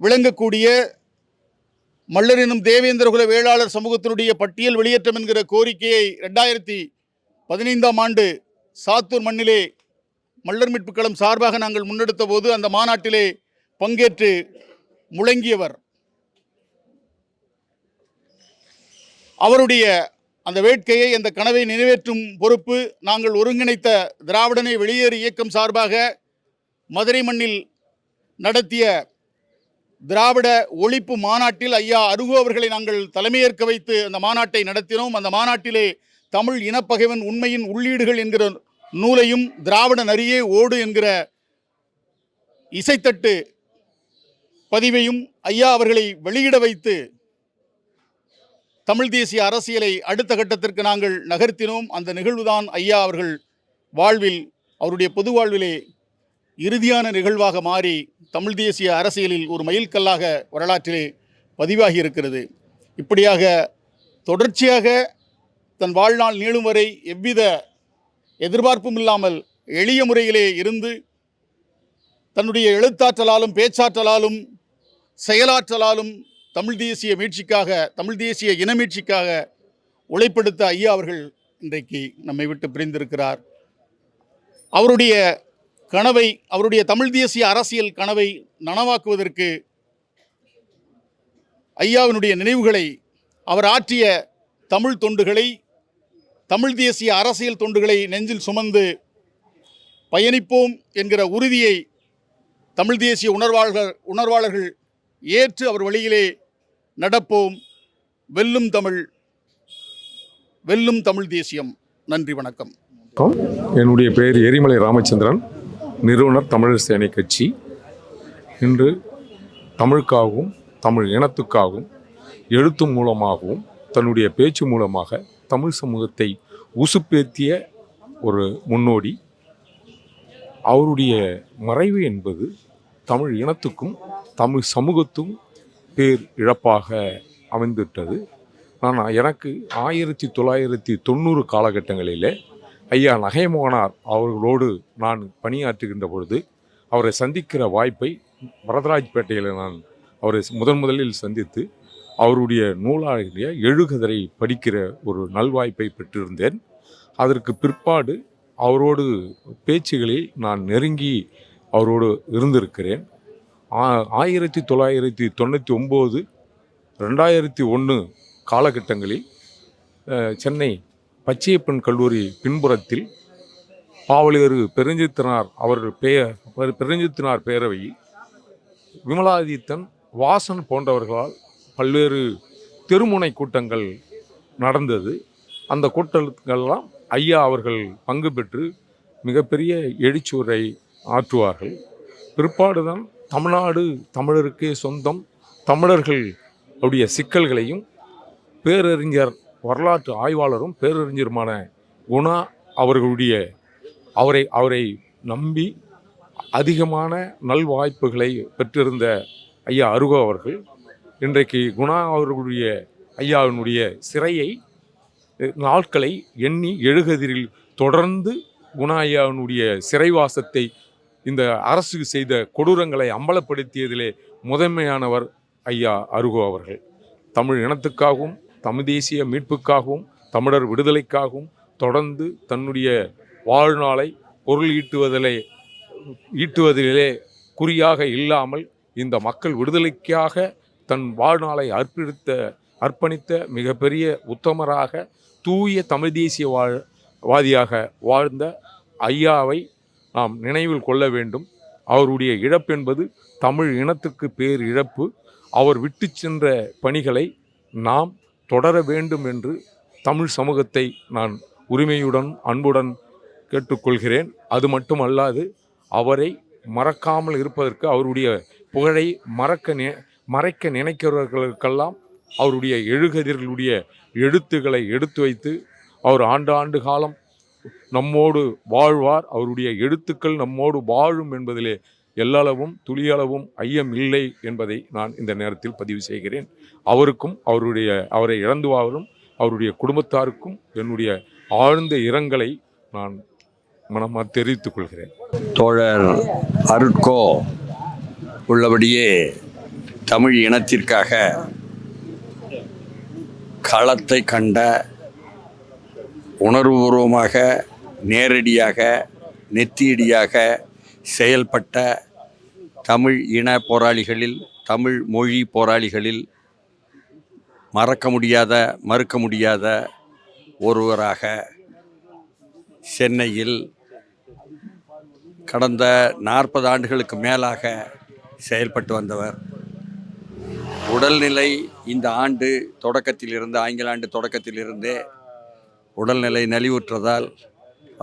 விளங்கக்கூடிய மல்லர் எனும் தேவேந்திரகுல வேளாளர் சமூகத்தினுடைய பட்டியல் வெளியேற்றம் என்கிற கோரிக்கையை 2015ஆம் ஆண்டு சாத்தூர் மண்ணிலே மல்லர் மீட்புக் களம் சார்பாக நாங்கள் முன்னெடுத்த போது அந்த மாநாட்டிலே பங்கேற்று முழங்கியவர். அவருடைய அந்த வேட்கையை, அந்த கனவை நிறைவேற்றும் பொறுப்பு நாங்கள் ஒருங்கிணைத்த திராவிடனை வெளியேறு இயக்கம் சார்பாக மதுரை மண்ணில் நடத்திய திராவிட ஒழிப்பு மாநாட்டில் ஐயா அருகோ அவர்களை நாங்கள் தலைமையேற்க வைத்து அந்த மாநாட்டை நடத்தினோம். அந்த மாநாட்டிலே தமிழ் இனப்பகைவன் உண்மையின் உள்ளீடுகள் என்கிற நூலையும் திராவிட நரியே ஓடு என்கிற இசைத்தட்டு பதிவையும் ஐயா அவர்களை வெளியிட வைத்து தமிழ் தேசிய அரசியலை அடுத்த கட்டத்திற்கு நாங்கள் நகர்த்தினோம். அந்த நிகழ்வுதான் ஐயா அவர்கள் வாழ்வில், அவருடைய பொது வாழ்விலே இறுதியான நிகழ்வாக மாறி தமிழ் தேசிய அரசியலில் ஒரு மைல்கல்லாக வரலாற்றிலே பதிவாகி இருக்கிறது. இப்படியாக தொடர்ச்சியாக தன் வாழ்நாள் நீளும் வரை எவ்வித எதிர்பார்ப்பும் இல்லாமல் எளிய முறையிலே இருந்து தன்னுடைய எழுத்தாற்றலாலும் பேச்சாற்றலாலும் செயலாற்றலாலும் தமிழ் தேசிய மீட்சிக்காக, தமிழ் தேசிய இன மீட்சிக்காக உழைப்பெடுத்த ஐயா அவர்கள் இன்றைக்கு நம்மை விட்டு பிரிந்திருக்கிறார். அவருடைய கனவை, அவருடைய தமிழ் தேசிய அரசியல் கனவை நனவாக்குவதற்கு ஐயாவினுடைய நினைவுகளை, அவர் ஆற்றிய தமிழ் தொண்டுகளை, தமிழ் தேசிய அரசியல் தொண்டுகளை நெஞ்சில் சுமந்து பயணிப்போம் என்கிற உறுதியை தமிழ் தேசிய உணர்வாளர்கள் ஏற்று அவர் வழியிலே நடப்போம். வெல்லும் தமிழ், வெல்லும் தமிழ் தேசியம். நன்றி, வணக்கம். என்னுடைய பெயர் எரிமலை ராமச்சந்திரன், நிறுவனர் தமிழர் சேனை கட்சி. இன்று தமிழுக்காகவும் தமிழ் இனத்துக்காகவும் எழுத்து மூலமாகவும் தன்னுடைய பேச்சு மூலமாக தமிழ் சமூகத்தை உசுப்பேற்றிய ஒரு முன்னோடி. அவருடைய மறைவு என்பது தமிழ் இனத்துக்கும் தமிழ் சமூகத்தும் பேர் இழப்பாக அமைந்துவிட்டது. எனக்கு 1990 காலகட்டங்களிலே ஐயா நகைமோகனார் அவர்களோடு நான் பணியாற்றுகின்ற பொழுது அவரை சந்திக்கிற வாய்ப்பை வரதராஜ்பேட்டையில் நான் அவரை முதலில் சந்தித்து அவருடைய நூலாகிய எழுகதரை படிக்கிற ஒரு நல்வாய்ப்பை பெற்றிருந்தேன். அதற்கு பிற்பாடு அவரோடு பேச்சுகளில் நான் நெருங்கி அவரோடு இருந்திருக்கிறேன். 1999, 2001 காலகட்டங்களில் சென்னை பச்சையப்பன் கல்லூரி பின்புறத்தில் பாவலர் பெருஞ்சித்தினார் அவர்கள் பெருஞ்சித்தினார் பேரவையில் விமலாதித்தன், வாசன் போன்றவர்களால் பல்வேறு தெருமுனை கூட்டங்கள் நடந்தது. அந்த கூட்டங்களெல்லாம் ஐயா அவர்கள் பங்கு பெற்று மிகப்பெரிய எழுச்சியுரை ஆற்றுவார்கள். பிற்பாடுதான் தமிழ்நாடு தமிழருக்கே சொந்தம், தமிழர்கள் அவருடைய சிக்கல்களையும் பேரறிஞர், வரலாற்று ஆய்வாளரும் பேரறிஞருமான குணா அவர்களுடைய அவரை நம்பி அதிகமான நல்வாய்ப்புகளை பெற்றிருந்த ஐயா அருகோ அவர்கள் இன்றைக்கு குணா அவர்களுடைய ஐயாவினுடைய சிறையை நாட்களை எண்ணி எழுகதிரில் தொடர்ந்து குணா ஐயாவினுடைய சிறைவாசத்தை இந்த அரசு செய்த கொடூரங்களை அம்பலப்படுத்தியதிலே முதன்மையானவர் ஐயா அருகோ அவர்கள். தமிழ் இனத்துக்காகவும் தமிழ் தேசிய மீட்புக்காகவும் தமிழர் விடுதலைக்காகவும் தொடர்ந்து தன்னுடைய வாழ்நாளை பொருள் ஈட்டுவதிலே குறியாக இல்லாமல் இந்த மக்கள் விடுதலைக்காக தன் வாழ்நாளை அர்ப்பணித்த மிகப்பெரிய உத்தமராக, தூய தமிழ் தேசிய வாதியாக வாழ்ந்த ஐயாவை நாம் நினைவில் கொள்ள வேண்டும். அவருடைய இழப்பு என்பது தமிழ் இனத்துக்கு பேர் இழப்பு. அவர் விட்டு சென்ற பணிகளை நாம் தொடர வேண்டும் என்று தமிழ் சமூகத்தை நான் உரிமையுடன் அன்புடன் கேட்டுக்கொள்கிறேன். அது மட்டுமல்லாது அவரை மறக்காமல் இருப்பதற்கு, அவருடைய புகழை மறைக்க நினைக்கிறவர்களுக்கெல்லாம் அவருடைய எழுகதிர்களுடைய எழுத்துக்களை எடுத்து வைத்து அவர் ஆண்டு காலம் நம்மோடு வாழ்வார், அவருடைய எழுத்துக்கள் நம்மோடு வாழும் என்பதிலே எல்லளவும் துளியளவும் ஐயம் இல்லை என்பதை நான் இந்த நேரத்தில் பதிவு செய்கிறேன். அவருக்கும் அவரை இழந்து வாழும் அவருடைய குடும்பத்தாருக்கும் என்னுடைய ஆழ்ந்த இரங்கலை நான் மனமாக தெரிவித்துக் கொள்கிறேன். தோழர் அருட்கோ உள்ளபடியே தமிழ் இனத்திற்காக களத்தை கண்ட, உணர்வுபூர்வமாக நேரடியாக நெத்தியடியாக செயல்பட்ட தமிழ் இன போராளிகளில், தமிழ் மொழி போராளிகளில் மறக்க முடியாத, மறுக்க முடியாத ஒருவராக சென்னையில் கடந்த 40 ஆண்டுகளுக்கு மேலாக செயல்பட்டு வந்தவர். உடல்நிலை இந்த ஆண்டு தொடக்கத்திலிருந்து, ஆங்கில ஆண்டு தொடக்கத்திலிருந்தே உடல்நிலை நலிவுற்றதால்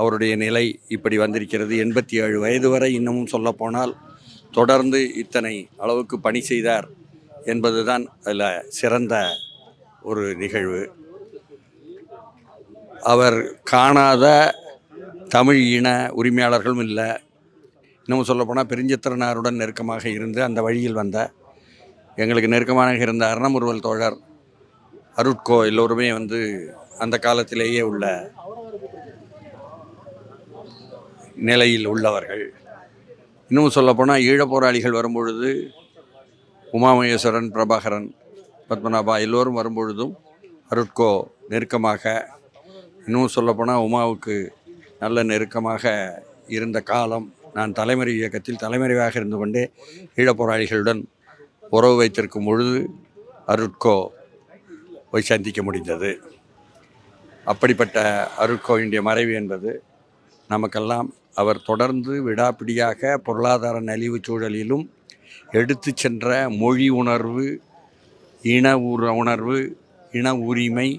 அவருடைய நிலை இப்படி வந்திருக்கிறது. 87 வயது வரை இன்னமும் சொல்லப்போனால் தொடர்ந்து இத்தனை அளவுக்கு பணி செய்தார் என்பதுதான் அதில் சிறந்த ஒரு நிகழ்வு. அவர் காணாத தமிழ் இன உரிமையாளர்களும் இல்லை. இன்னமும் சொல்லப்போனால் பெருஞ்சித்திரனாருடன் நெருக்கமாக இருந்து அந்த வழியில் வந்த, எங்களுக்கு நெருக்கமாக இருந்த அறமுறுவல் தோழர் அருட்கோ எல்லோருமே அந்த காலத்திலேயே உள்ள நிலையில் உள்ளவர்கள். இன்னும் சொல்லப்போனால் ஈழப் போராளிகள் வரும்பொழுது உமாமகேஸ்வரன், பிரபாகரன், பத்மநாபா எல்லோரும் வரும்பொழுதும் அருட்கோ நெருக்கமாக, இன்னும் சொல்லப்போனால் உமாவுக்கு நல்ல நெருக்கமாக இருந்த காலம். நான் தலைமறை இயக்கத்தில் தலைமறைவாக இருந்து கொண்டே ஈழப் போராளிகளுடன் உறவு வைத்திருக்கும் பொழுது அருட்கோ போய் சந்திக்க முடிந்தது. அப்படிப்பட்ட அருட்கோவினுடைய மறைவு என்பது நமக்கெல்லாம் அவர் தொடர்ந்து விடாப்பிடியாக பொருளாதார நலிவு சூழலிலும் எடுத்து சென்ற மொழி உணர்வு, இன உணர்வு, இன உரிமை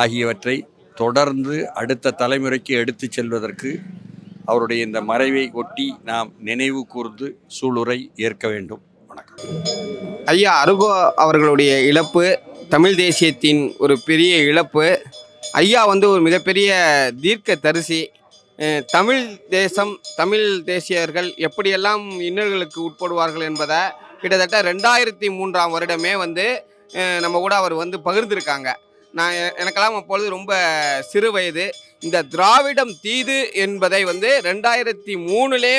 ஆகியவற்றை தொடர்ந்து அடுத்த தலைமுறைக்கு எடுத்து செல்வதற்கு அவருடைய இந்த மறைவை ஒட்டி நாம் நினைவு கூர்ந்து சூளுரை ஏற்க வேண்டும். வணக்கம். ஐயா அருகோ அவர்களுடைய இழப்பு தமிழ் தேசியத்தின் ஒரு பெரிய இழப்பு. ஐயா ஒரு மிகப்பெரிய தீர்க்க தரிசி. தமிழ் தேசம், தமிழ் தேசியர்கள் எப்படியெல்லாம் இன்னல்களுக்கு உட்படுவார்கள் என்பதை கிட்டத்தட்ட 2003ஆம் வருடமே நம்ம கூட அவர் பகிர்ந்திருக்காங்க. எனக்கெல்லாம் அப்பொழுது ரொம்ப சிறு வயது. இந்த திராவிடம் தீது என்பதை 2003லே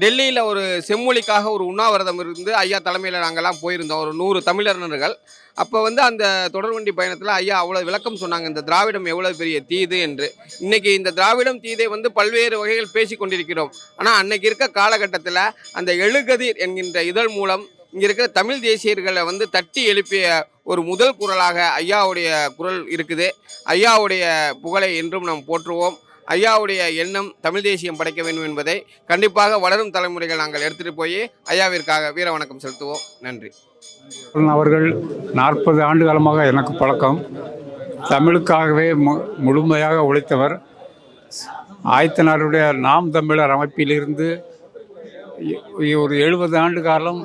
டெல்லியில் ஒரு செம்மொழிக்காக ஒரு உண்ணாவிரதம் இருந்து ஐயா தலைமையில் நாங்கள்லாம் போயிருந்தோம், ஒரு 100 தமிழறிஞர்கள். அப்போ அந்த தொடர்வண்டி பயணத்தில் ஐயா அவ்வளோ விளக்கம் சொன்னாங்க, இந்த திராவிடம் எவ்வளோ பெரிய தீது என்று. இன்றைக்கி இந்த திராவிடம் தீதை பல்வேறு வகைகள் பேசி கொண்டிருக்கிறோம். ஆனால் அன்னைக்கு இருக்க காலகட்டத்தில் அந்த எழுகதிர் என்கின்ற இதழ் மூலம் இங்கே இருக்கிற தமிழ் தேசியர்களை தட்டி எழுப்பிய ஒரு முதல் குரலாக ஐயாவுடைய குரல் இருக்குது. ஐயாவுடைய புகழை என்றும் நாம் போற்றுவோம். ஐயாவுடைய எண்ணம் தமிழ் தேசியம் படைக்க வேண்டும் என்பதை கண்டிப்பாக வளரும் தலைமுறைகள் நாங்கள் எடுத்துகிட்டு போய் ஐயாவிற்காக வீர வணக்கம் செலுத்துவோம். நன்றி. அவர்கள் 40 ஆண்டு காலமாக எனக்கு பழக்கம். தமிழுக்காகவே முழுமையாக உழைத்தவர். ஆயத்தனாருடைய நாம் தமிழர் அமைப்பிலிருந்து ஒரு 70 ஆண்டு காலம்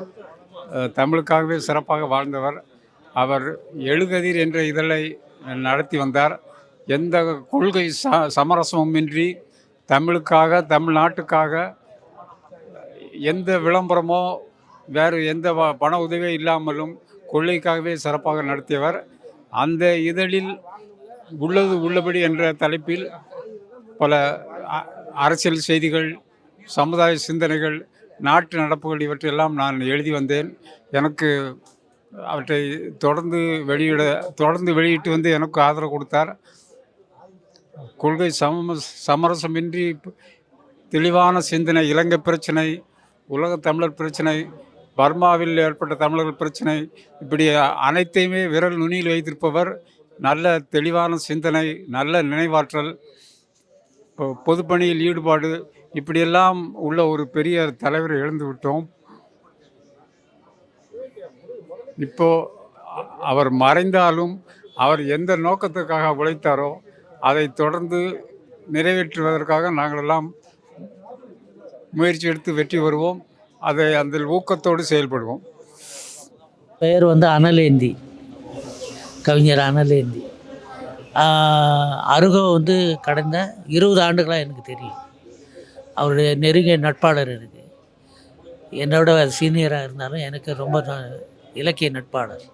தமிழுக்காகவே சிறப்பாக வாழ்ந்தவர். அவர் எழுகதிர் என்ற இதழை நடத்தி வந்தார். எந்த கொள்கை சமரசமுமின்றி தமிழுக்காக, தமிழ்நாட்டுக்காக எந்த விளம்பரமோ வேறு எந்த பண உதவியும் இல்லாமலும் கொள்கைக்காகவே சிறப்பாக நடத்தியவர். அந்த இதழில் உள்ளது உள்ளபடி என்ற தலைப்பில் பல அரசியல் செய்திகள், சமுதாய சிந்தனைகள், நாட்டு நடப்புகள் இவற்றையெல்லாம் நான் எழுதி வந்தேன். எனக்கு அவற்றை தொடர்ந்து வெளியிட்டு எனக்கு ஆதரவு கொடுத்தார். கொள்கை சமரசமின்றி தெளிவான சிந்தனை, இலங்கை பிரச்சனை, உலக தமிழர் பிரச்சனை, பர்மாவில் ஏற்பட்ட தமிழர்கள் பிரச்சனை, இப்படி அனைத்தையுமே விரல் நுனியில் வைத்திருப்பவர். நல்ல தெளிவான சிந்தனை, நல்ல நினைவாற்றல், பொதுப்பணியில் ஈடுபாடு, இப்படியெல்லாம் உள்ள ஒரு பெரிய தலைவரை இழந்து விட்டோம். இப்போது அவர் மறைந்தாலும் அவர் எந்த நோக்கத்துக்காக உழைத்தாரோ அதை தொடர்ந்து நிறைவேற்றுவதற்காக நாங்களெல்லாம் முயற்சி எடுத்து வெற்றி வருவோம். அதை அந்த ஊக்கத்தோடு செயல்படுவோம். பெயர் அனலேந்தி, கவிஞர் அனலேந்தி. அருகோ கடந்த 20 ஆண்டுகளாக எனக்கு தெரியும். அவருடைய நெருங்கிய நட்பாளர் எனக்கு. என்னோட சீனியராக இருந்தாலும் எனக்கு ரொம்ப இலக்கிய நட்பாளர்.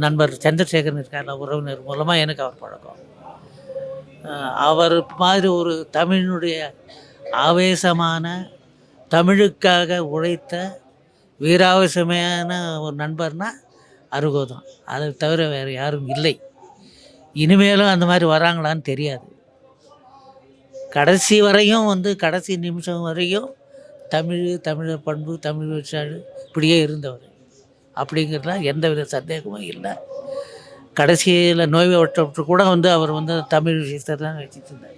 நண்பர் சந்திரசேகரன் இருக்கார், உறவினர் மூலமாக எனக்கு அவர் பழக்கம். அவர் மாதிரி ஒரு தமிழினுடைய ஆவேசமான தமிழுக்காக உழைத்த வீராவேசமான ஒரு நண்பர்னா அருகோ தான். அதை தவிர வேறு யாரும் இல்லை. இனிமேலும் அந்த மாதிரி வராங்களான்னு தெரியாது. கடைசி வரையும் கடைசி நிமிஷம் வரையும் தமிழர் பண்பு, தமிழ் வச்சாடு இப்படியே இருந்தவர். அப்படிங்கிறதுல எந்தவித சந்தேகமும் இல்லை. கடைசியில் நோய்வாய்ப்பட்டு கூட அவர் தமிழ் விஷயத்தை தான் வச்சுட்டு இருந்தார்.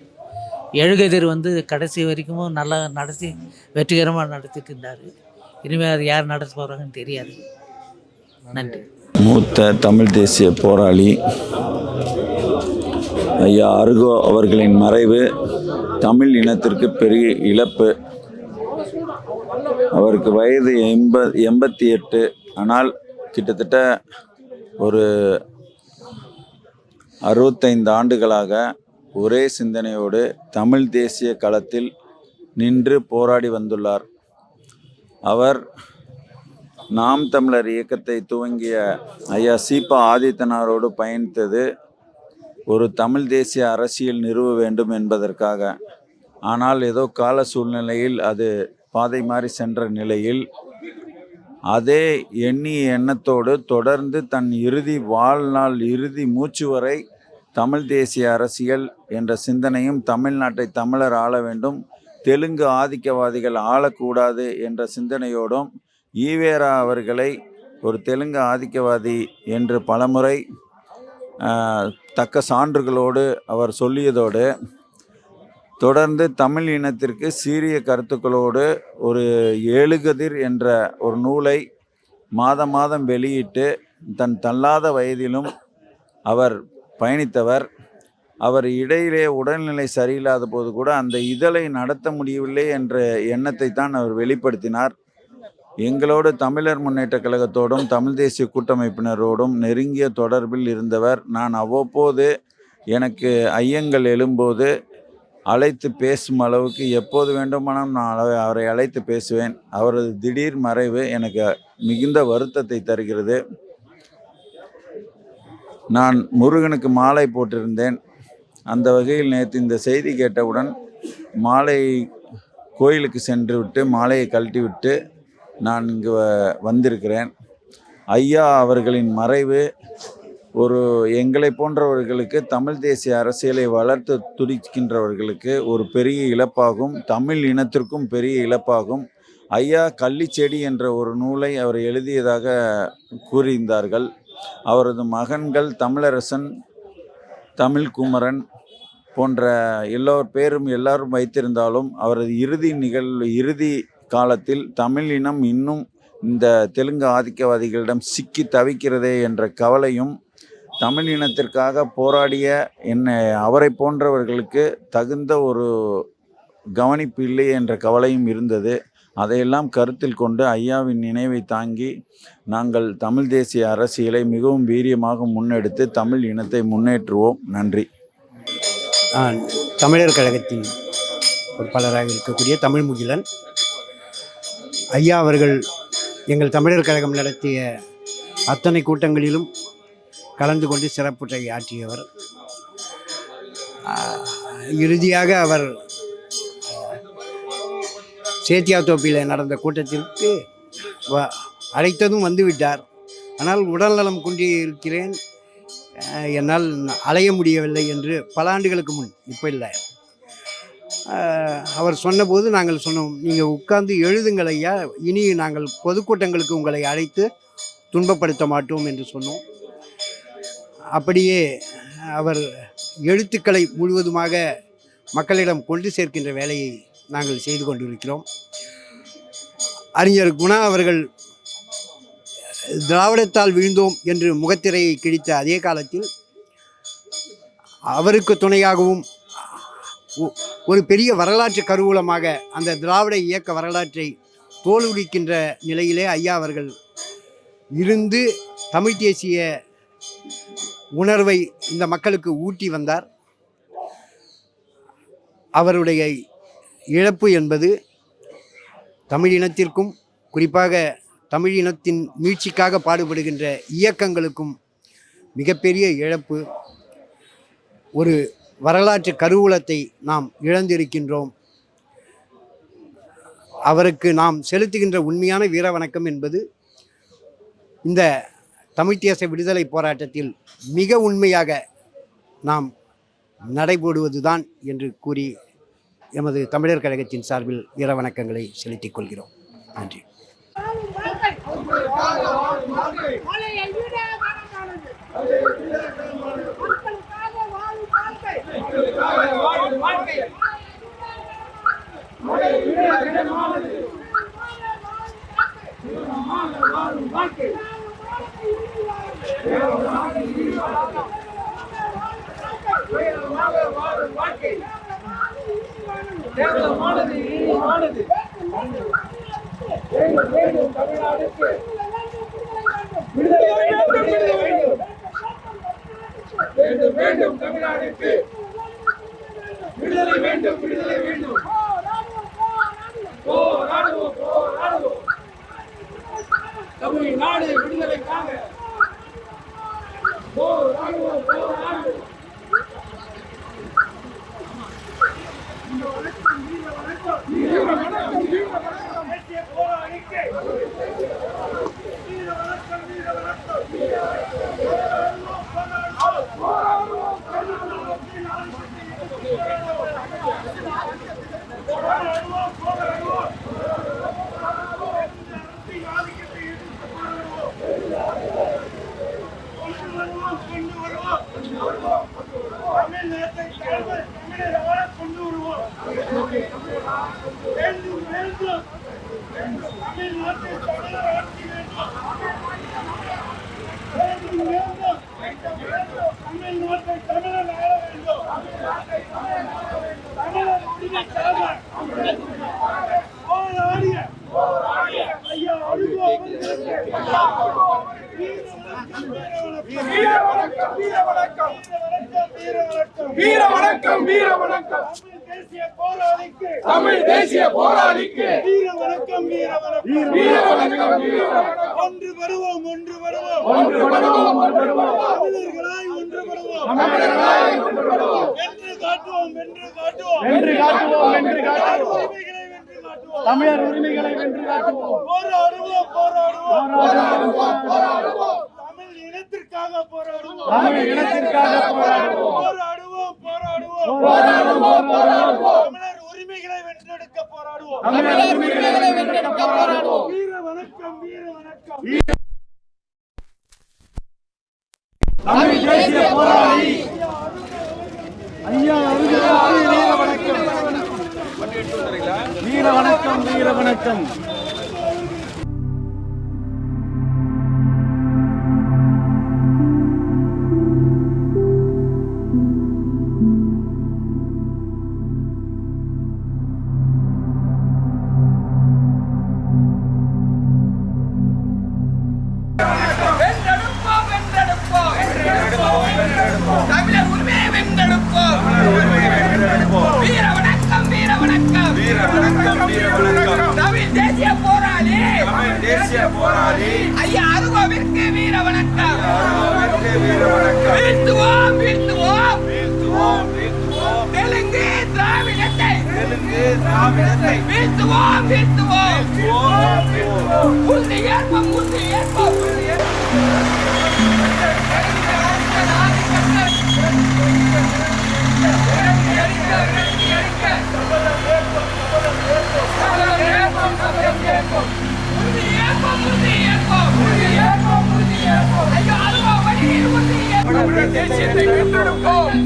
எழுகதிர் கடைசி வரைக்கும் நல்லா நடத்தி வெற்றிகரமாக நடத்திட்டு இருந்தார். இனிமேல் அது யார் நடத்த போகிறாங்கன்னு தெரியாது. நன்றி. மூத்த தமிழ் தேசிய போராளி ஐயா அருகோ அவர்களின் மறைவு தமிழ் இனத்திற்கு பெரிய இழப்பு. அவருக்கு வயது 88. ஆனால் கிட்டத்தட்ட ஒரு 65 ஆண்டுகளாக ஒரே சிந்தனையோடு தமிழ் தேசிய களத்தில் நின்று போராடி வந்துள்ளார். அவர் நாம் தமிழர் இயக்கத்தை துவங்கிய ஐயா சீபா ஆதித்தனாரோடு பயணித்தது ஒரு தமிழ் தேசிய அரசியல் நிறுவ வேண்டும் என்பதற்காக. ஆனால் ஏதோ கால சூழ்நிலையில் அது பாதை மாறி சென்ற நிலையில் அதே எண்ணிய எண்ணத்தோடு தொடர்ந்து தன் இறுதி வாழ்நாள் இறுதி மூச்சு வரை தமிழ் தேசிய அரசியல் என்ற சிந்தனையும், தமிழ்நாட்டை தமிழர் ஆள வேண்டும், தெலுங்கு ஆதிக்கவாதிகள் ஆளக்கூடாது என்ற சிந்தனையோடும், ஈவேரா அவர்களை ஒரு தெலுங்கு ஆதிக்கவாதி என்று பலமுறை தக்க சான்றுகளோடு அவர் சொல்லியதோடு தொடர்ந்து தமிழ் இனத்திற்கு சீரிய கருத்துக்களோடு ஒரு ஏழுகதிர் என்ற ஒரு நூலை மாதம் வெளியிட்டு தன் தள்ளாத வயதிலும் அவர் பயணித்தவர். அவர் இடையிலே உடல்நிலை சரியில்லாத போது கூட அந்த இதழை நடத்த முடியவில்லை என்ற எண்ணத்தை தான் அவர் வெளிப்படுத்தினார். எங்களோடு தமிழர் முன்னேற்ற கழகத்தோடும் தமிழ் தேசிய கூட்டமைப்பினரோடும் நெருங்கிய தொடர்பில் இருந்தவர். நான் அவ்வப்போது எனக்கு ஐயங்கள் எழும்போது அழைத்து பேசும் அளவுக்கு எப்போது வேண்டுமானாலும் நான் அவரை அழைத்து பேசுவேன். அவரது திடீர் மறைவு எனக்கு மிகுந்த வருத்தத்தை தருகிறது. நான் முருகனுக்கு மாலை போட்டிருந்தேன். அந்த வகையில் நேற்று இந்த செய்தி கேட்டவுடன் மாலை கோயிலுக்கு சென்று விட்டு மாலையை கழட்டிவிட்டு நான் இங்கு வந்திருக்கிறேன். ஐயா அவர்களின் மறைவு ஒரு எங்களை போன்றவர்களுக்கு, தமிழ் தேசிய அரசியலை வளர்த்து துடிக்கின்றவர்களுக்கு ஒரு பெரிய இழப்பாகும், தமிழ் இனத்திற்கும் பெரிய இழப்பாகும். ஐயா கள்ளிச்செடி என்ற ஒரு நூலை அவர் எழுதியதாக கூறியிருந்தார்கள். அவரது மகன்கள் தமிழரசன், தமிழ்குமரன் போன்ற எல்லாரும் வைத்திருந்தாலும் அவரது இறுதி காலத்தில் தமிழ் இனம் இன்னும் இந்த தெலுங்கு ஆதிக்கவாதிகளிடம் சிக்கி தவிக்கிறதே என்ற கவலையும், தமிழ் இனத்திற்காக போராடிய அவரை போன்றவர்களுக்கு தகுந்த ஒரு கவனிப்பு இல்லை என்ற கவலையும் இருந்தது. அதையெல்லாம் கருத்தில் கொண்டு ஐயாவின் நினைவை தாங்கி நாங்கள் தமிழ் தேசிய அரசியலை மிகவும் வீரியமாக முன்னெடுத்து தமிழ் இனத்தை முன்னேற்றுவோம். நன்றி. தமிழர் கழகத்தின் பொறுப்பாளராக இருக்கக்கூடிய தமிழ்முகிலன். ஐயா அவர்கள் எங்கள் தமிழர் கழகம் நடத்திய அத்தனை கூட்டங்களிலும் கலந்து கொண்டு சிறப்புரை ஆற்றியவர். இறுதியாக அவர் சேத்தியாத்தோப்பில் நடந்த கூட்டத்திற்கு அழைத்ததும் வந்துவிட்டார். ஆனால் உடல்நலம் குன்றியிருக்கிறேன், என்னால் அலைய முடியவில்லை என்று பல ஆண்டுகளுக்கு முன், இப்போ இல்லை, அவர் சொன்னபோது நாங்கள் சொன்னோம், நீங்கள் உட்கார்ந்து எழுதுங்கள் ஐயா, இனி நாங்கள் பொதுக்கூட்டங்களுக்கு உங்களை அழைத்து துன்பப்படுத்த மாட்டோம் என்று சொன்னோம். அப்படியே அவர் எழுத்துக்களை முழுவதுமாக மக்களிடம் கொண்டு சேர்க்கின்ற வேலையை நாங்கள் செய்து கொண்டிருக்கிறோம். அறிஞர் குணா அவர்கள் திராவிடத்தால் வீழ்ந்தோம் என்று முகத்திரையை கிழித்த அதே காலத்தில் அவருக்கு துணையாகவும் ஒரு பெரிய வரலாற்று கருவூலமாக அந்த திராவிட இயக்க வரலாற்றை தோலுரிக்கின்ற நிலையிலே ஐயா அவர்கள் இருந்து தமிழ் தேசிய உணர்வை இந்த மக்களுக்கு ஊட்டி வந்தார். அவருடைய இழப்பு என்பது தமிழ் இனத்திற்கும், குறிப்பாக தமிழ் இனத்தின் மீட்சிக்காக பாடுபடுகின்ற இயக்கங்களுக்கும் மிகப்பெரிய இழப்பு. ஒரு வரலாற்று கருவூலத்தை நாம் இழந்திருக்கின்றோம். அவருக்கு நாம் செலுத்துகின்ற உண்மையான வீர வணக்கம் என்பது இந்த தமிழ் தேச விடுதலை போராட்டத்தில் மிக உண்மையாக நாம் நடைபோடுவதுதான் என்று கூறி எமது தமிழர் கழகத்தின் சார்பில் வீர வணக்கங்களை செலுத்திக் கொள்கிறோம். நன்றி. தமிழ் தேசிய போராளிக்கு ஒன்று வருவோம் வென்று காட்டுவோம் தமிழர் உரிமைகளை வென்று காட்டுவோம். போராடுவோம் தமிழ் இனத்திற்காக போராடுவோம். தமிழர் உரிமைகளை வென்றெடுக்க போராடுவோம். வீர வணக்கம். தமிழ் தேசிய போராளி ஐயா வீர வணக்கம். தமிழர் உரிமையை வென்றெடுப்போம். வீர வணக்கம். தமிழ் தேசிய போராளி ஐயா அருகோவிற்கு வீர வணக்கம். வீழ்த்துவோம். தெலுங்கு திராவிடத்தை வீழ்த்துவோம். உறுதி ஏற்போம். தேசியத்தை வென்றெடுப்போம்.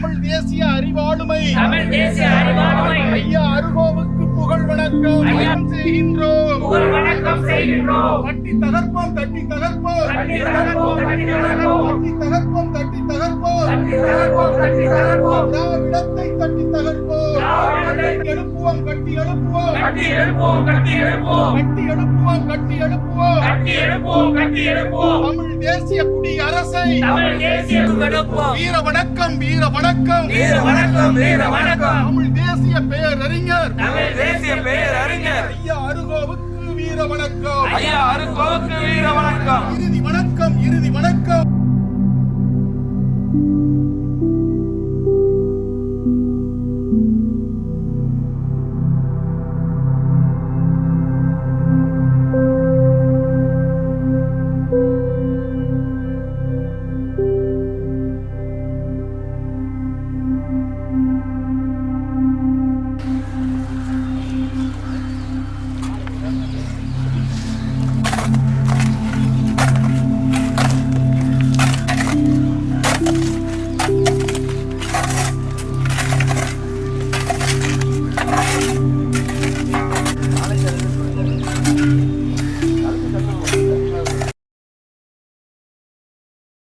தமிழ் தேசிய அறிவாளுமை ஐயா அருகோவுக்கு புகழ் வணக்கம் செய்கின்றோம். தட்டி தகர்ப்போம் தட்டி தகர்ப்போம் தட்டி தகர்ப்போம் தட்டி தகர்ப்போம் திராவிடத்தை தட்டி தகர்ப்போம். எழுப்புவோம் கட்டி எழுப்புவோம் கட்டி எழுப்புவோம் கட்டி எழுப்புவோம் தமிழ் தேசிய குடி அரசை வீர வணக்கம் வீர வணக்கம் தமிழ் தேசிய பேரறிஞர் ஐயா அருகோவுக்கு வீர வணக்கம் இறுதி வணக்கம்